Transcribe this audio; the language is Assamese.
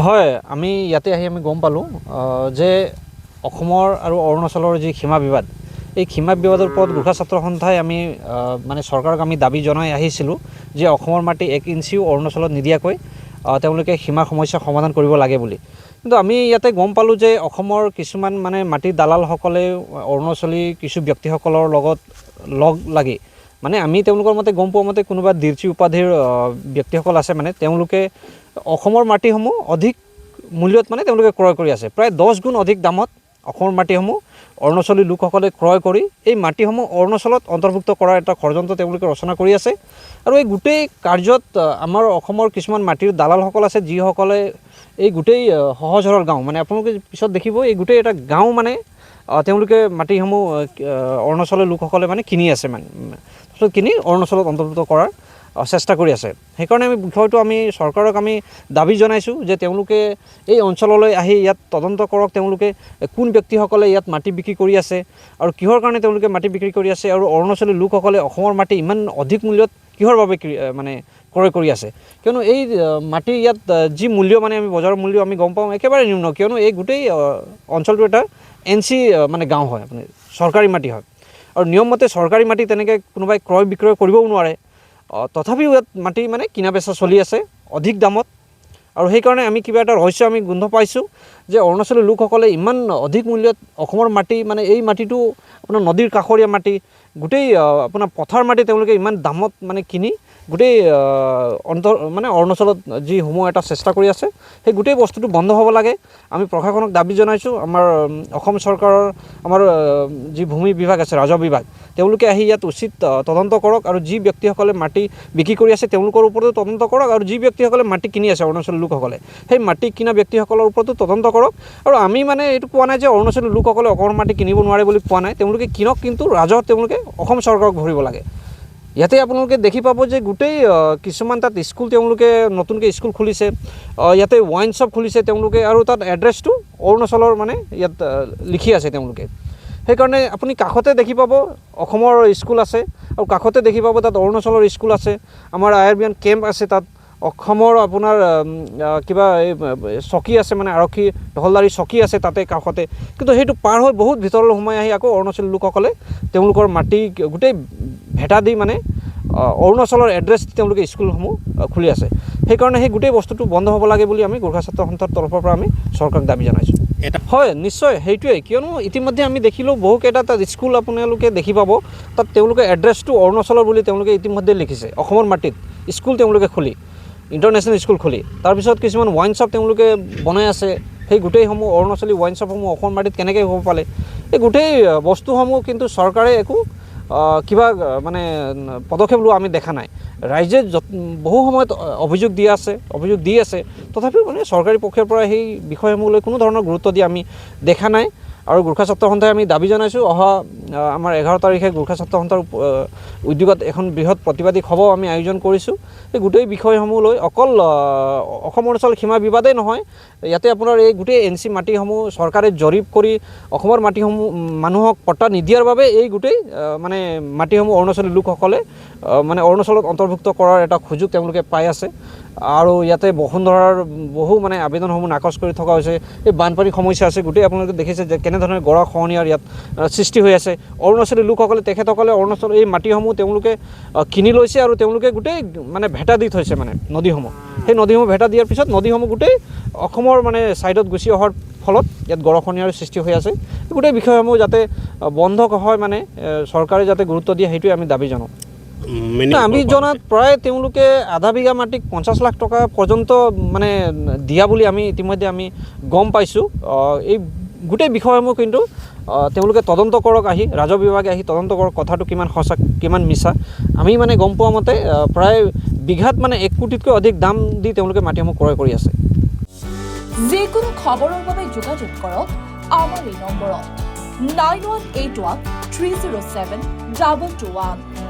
হয়, আমি ইয়াতে আহি আমি গম পালোঁ যে অসমৰ আৰু অৰুণাচলৰ যি সীমা বিবাদ, এই সীমা বিবাদৰ ওপৰত গোৰ্খা ছাত্ৰ সন্থাই আমি মানে চৰকাৰক আমি দাবী জনাই আহিছিলোঁ যে অসমৰ মাটি 1 ইঞ্চিও অৰুণাচলত নিদিয়াকৈ তেওঁলোকে সীমা সমস্যা সমাধান কৰিব লাগে বুলি। কিন্তু আমি ইয়াতে গম পালোঁ যে অসমৰ কিছুমান মানে মাটিৰ দালালসকলে অৰুণাচলী কিছু ব্যক্তিসকলৰ লগত লগ লাগি মানে আমি তেওঁলোকৰ মতে গম পোৱা মতে কোনোবা দিৰচি উপাধিৰ ব্যক্তিসকল আছে, মানে তেওঁলোকে অসমৰ মাটিসমূহ অধিক মূল্যত মানে তেওঁলোকে ক্ৰয় কৰি আছে। প্ৰায় 10 গুণ অধিক দামত অসমৰ মাটিসমূহ অৰুণাচলী লোকসকলে ক্ৰয় কৰি এই মাটিসমূহ অৰুণাচলত অন্তৰ্ভুক্ত কৰাৰ এটা ষড়যন্ত্ৰ তেওঁলোকে ৰচনা কৰি আছে। আৰু এই গোটেই কাৰ্যত আমাৰ অসমৰ কিছুমান মাটিৰ দালালসকল আছে, যিসকলে এই গোটেই সহজ সৰল গাঁও, মানে আপোনালোকে পিছত দেখিব এই গোটেই এটা গাঁও মানে তেওঁলোকে মাটিসমূহ অৰুণাচলৰ লোকসকলে মানে কিনি আছে, মানে কিনি অৰুণাচলত অন্তৰ্ভুক্ত কৰাৰ চেষ্টা কৰি আছে। সেইকাৰণে আমি বিষয়টো আমি চৰকাৰক আমি দাবী জনাইছোঁ যে তেওঁলোকে এই অঞ্চললৈ আহি ইয়াত তদন্ত কৰক, তেওঁলোকে কোন ব্যক্তিসকলে ইয়াত মাটি বিক্ৰী কৰি আছে আৰু কিহৰ কাৰণে তেওঁলোকে মাটি বিক্ৰী কৰি আছে, আৰু অৰুণাচলী লোকসকলে অসমৰ মাটি ইমান অধিক মূল্যত কিহৰ বাবে মানে ক্ৰয় কৰি আছে। কিয়নো এই মাটি ইয়াত যি মূল্য মানে আমি বজাৰৰ মূল্য আমি গম পাওঁ একেবাৰে নিম্ন, কিয়নো এই গোটেই অঞ্চলটো এটা NC মানে গাঁও হয়, মানে চৰকাৰী মাটি হয়, আৰু নিয়মমতে চৰকাৰী মাটি তেনেকৈ কোনোবাই ক্ৰয় বিক্ৰয় কৰিবও নোৱাৰে। তথাপিও ইয়াত মাটি মানে কিনা বেচা চলি আছে অধিক দামত। আৰু সেইকাৰণে আমি কিবা এটা ৰহস্য আমি গোন্ধ পাইছোঁ যে অৰুণাচলী লোকসকলে ইমান অধিক মূল্যত অসমৰ মাটি, মানে এই মাটিটো আপোনাৰ নদীৰ কাষৰীয়া মাটি, গোটেই আপোনাৰ পথাৰ মাটি তেওঁলোকে ইমান দামত মানে কিনি গোটেই মানে অৰুণাচলত যিসমূহ এটা চেষ্টা কৰি আছে সেই গোটেই বস্তুটো বন্ধ হ'ব লাগে। আমি প্ৰশাসনক দাবী জনাইছোঁ, আমাৰ অসম চৰকাৰৰ আমাৰ যি ভূমি বিভাগ আছে, ৰাজহ বিভাগ, তেওঁলোকে আহি ইয়াত উচিত তদন্ত কৰক আৰু যি ব্যক্তিসকলে মাটি বিক্ৰী কৰি আছে তেওঁলোকৰ ওপৰতো তদন্ত কৰক, আৰু যি ব্যক্তিসকলে মাটি কিনি আছে অৰুণাচলী লোকসকলে সেই মাটি কিনা ব্যক্তিসকলৰ ওপৰতো তদন্ত কৰক। আৰু আমি মানে এইটো কোৱা নাই যে অৰুণাচলী লোকসকলে অসমৰ মাটি কিনিব নোৱাৰে বুলি কোৱা নাই, তেওঁলোকে কিনক, কিন্তু ৰাজহ তেওঁলোকে অসম চৰকাৰক ভৰিব লাগে। ইয়াতে আপোনালোকে দেখি পাব যে গোটেই কিছুমান তাত স্কুল তেওঁলোকে নতুনকৈ স্কুল খুলিছে, ইয়াতে ৱাইন শ্বপ খুলিছে তেওঁলোকে, আৰু তাত এড্ৰেছটো অৰুণাচলৰ মানে ইয়াত লিখি আছে তেওঁলোকে। সেইকাৰণে আপুনি কাষতে দেখি পাব অসমৰ স্কুল আছে, আৰু কাষতে দেখি পাব তাত অৰুণাচলৰ স্কুল আছে, আমাৰ IRBN কেম্প আছে, তাত অসমৰ আপোনাৰ কিবা এই চকী আছে, মানে আৰক্ষী টহলদাৰী চকী আছে তাতে কাষতে। কিন্তু সেইটো পাৰ হৈ বহুত ভিতৰলৈ সোমাই আহি আকৌ অৰুণাচলী লোকসকলে তেওঁলোকৰ মাটি গোটেই ভেটা দি মানে অৰুণাচলৰ এড্ৰেছ তেওঁলোকে স্কুলসমূহ খুলি আছে। সেইকাৰণে সেই গোটেই বস্তুটো বন্ধ হ'ব লাগে বুলি আমি গোৰ্খা ছাত্ৰ সন্থাৰ তৰফৰ পৰা আমি চৰকাৰক দাবী জনাইছোঁ। হয়, নিশ্চয় সেইটোৱে, কিয়নো ইতিমধ্যে আমি দেখিলোঁ বহুকেইটা তাত স্কুল আপোনালোকে দেখি পাব, তাত তেওঁলোকে এড্ৰেছটো অৰুণাচলৰ বুলি তেওঁলোকে ইতিমধ্যে লিখিছে। অসমৰ মাটিত স্কুল তেওঁলোকে খুলি, ইণ্টাৰনেশ্যনেল স্কুল খুলি, তাৰপিছত কিছুমান ৱাইন শ্বপ তেওঁলোকে বনাই আছে। সেই গোটেইসমূহ অৰুণাচলী ৱাইন শ্বপসমূহ অসমৰ মাটিত কেনেকৈ হ'ব পালে, এই গোটেই বস্তুসমূহ কিন্তু চৰকাৰে একো কিবা মানে পদক্ষেপ লোৱা আমি দেখা নাই। ৰাইজে বহু সময়ত অভিযোগ দি আছে, তথাপিও মানে চৰকাৰী পক্ষৰ পৰা সেই বিষয়সমূহলৈ কোনো ধৰণৰ গুৰুত্ব দিয়া আমি দেখা নাই। আৰু গোৰ্খা ছাত্ৰ সন্থাই আমি দাবী জনাইছোঁ, অহা আমাৰ 11 তাৰিখে গোৰ্খা ছাত্ৰ সন্থাৰ উদ্যোগত এখন বৃহৎ প্ৰতিবাদী সভাও আমি আয়োজন কৰিছোঁ। এই গোটেই বিষয়সমূহ লৈ অকল অসম অৰুণাচল সীমা বিবাদেই নহয়, ইয়াতে আপোনাৰ এই গোটেই NC মাটিসমূহ চৰকাৰে জৰীপ কৰি অসমৰ মাটিসমূহ মানুহক পট্টা নিদিয়াৰ বাবে এই গোটেই মানে মাটিসমূহ অৰুণাচলী লোকসকলে মানে অৰুণাচলত অন্তৰ্ভুক্ত কৰাৰ এটা সুযোগ তেওঁলোকে পাই আছে। আৰু ইয়াতে বসুন্ধৰাৰ বহু মানে আবেদনসমূহ নাকচ কৰি থকা হৈছে। এই বানপানীৰ সমস্যা আছে, গোটেই আপোনালোকে দেখিছে যে কেনেধৰণে গৰা খহনীয়াৰ ইয়াত সৃষ্টি হৈ আছে। অৰুণাচলী লোকসকলে তেখেতসকলে অৰুণাচলৰ এই মাটিসমূহ তেওঁলোকে কিনি লৈছে, আৰু তেওঁলোকে গোটেই মানে ভেটা দি থৈছে মানে নদীসমূহ। সেই নদীসমূহ ভেটা দিয়াৰ পিছত নদীসমূহ গোটেই অসমৰ মানে ছাইডত গুচি অহাৰ ফলত ইয়াত গৰাখহনীয়াৰ সৃষ্টি হৈ আছে। গোটেই বিষয়সমূহ যাতে বন্ধ হয়, মানে চৰকাৰে যাতে গুৰুত্ব দিয়ে, সেইটোৱে আমি দাবী জনাওঁ। আমি জনাত প্ৰায় তেওঁলোকে আধা বিঘা মাটিক 50 লাখ টকা পৰ্যন্ত মানে দিয়া বুলি আমি ইতিমধ্যে আমি গম পাইছোঁ। এই গোটেই বিষয়সমূহ কিন্তু তেওঁলোকে তদন্ত কৰক, আহি ৰাজহ বিভাগে আহি তদন্ত কৰক, কথাটো কিমান সঁচা কিমান মিছা। আমি মানে গম পোৱা মতে প্ৰায় বিঘাত মানে 1 কোটিতকৈ অধিক দাম দি তেওঁলোকে মাটিসমূহ ক্ৰয় কৰি আছে। যিকোনো খবৰৰ বাবে যোগাযোগ কৰক আমাৰ এই নম্বৰত 9181 307 221।